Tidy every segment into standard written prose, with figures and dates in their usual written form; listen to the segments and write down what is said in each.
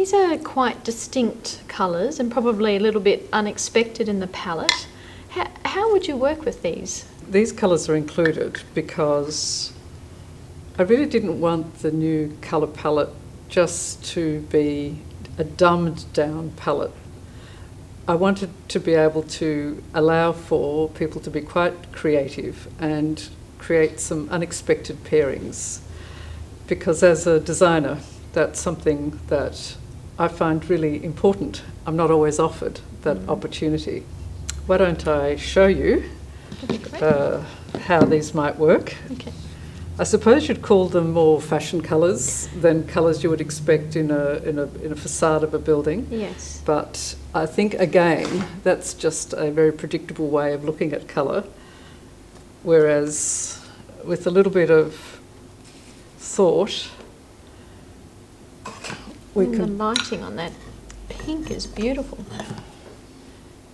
these are quite distinct colours and probably a little bit unexpected in the palette. How would you work with these? These colours are included because I really didn't want the new colour palette just to be a dumbed down palette. I wanted to be able to allow for people to be quite creative and create some unexpected pairings, because as a designer, that's something that I find really important. I'm not always offered that opportunity. Why don't I show you how these might work? Okay. I suppose you'd call them more fashion colours than colours you would expect in a facade of a building. Yes. But I think, again, that's just a very predictable way of looking at colour, whereas with a little bit of thought, the lighting on that pink is beautiful.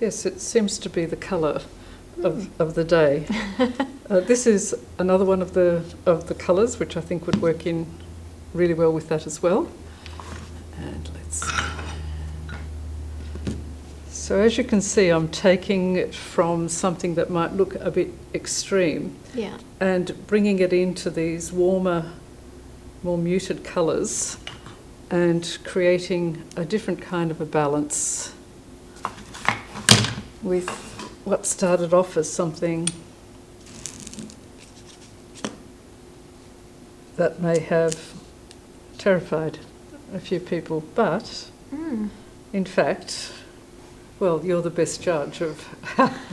Yes, it seems to be the colour of the day. This is another one of the colours which I think would work in really well with that as well. And let's see. So as you can see, I'm taking it from something that might look a bit extreme, Yeah. and bringing it into these warmer, more muted colours and creating a different kind of a balance with what started off as something that may have terrified a few people, but in fact, well, you're the best judge of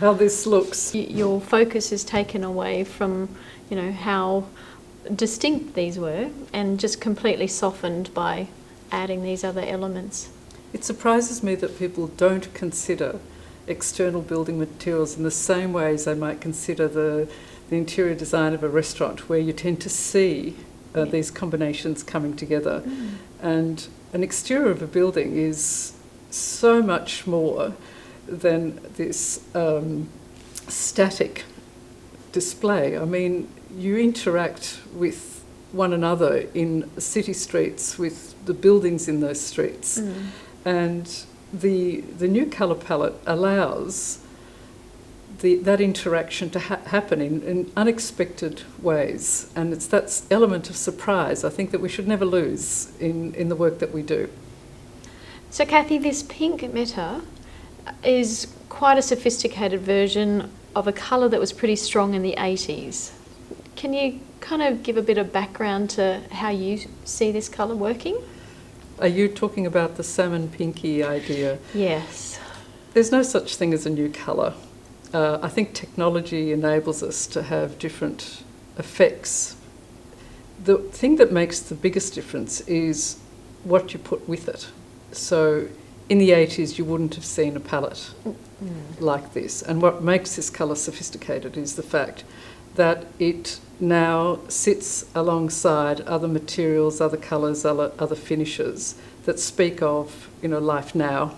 how this looks. Your focus is taken away from, how distinct these were and just completely softened by adding these other elements. It surprises me that people don't consider external building materials in the same way as they might consider the interior design of a restaurant, where you tend to see these combinations coming together. And an exterior of a building is so much more than this static display. I mean, you interact with one another in city streets, with the buildings in those streets. And the new colour palette allows that interaction to happen in unexpected ways, and it's that element of surprise I think that we should never lose in the work that we do. So Kathy, this pink Mete is quite a sophisticated version of a colour that was pretty strong in the 80s. Can you kind of give a bit of background to how you see this colour working? Are you talking about the salmon pinky idea? Yes. There's no such thing as a new colour. I think technology enables us to have different effects. The thing that makes the biggest difference is what you put with it. So in the 80s you wouldn't have seen a palette like this, and what makes this colour sophisticated is the fact that it now sits alongside other materials, other colours, other finishes that speak of life now.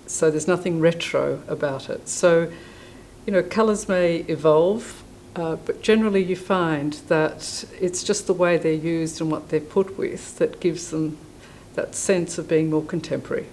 So there's nothing retro about it. So colours may evolve, but generally you find that it's just the way they're used and what they're put with that gives them that sense of being more contemporary.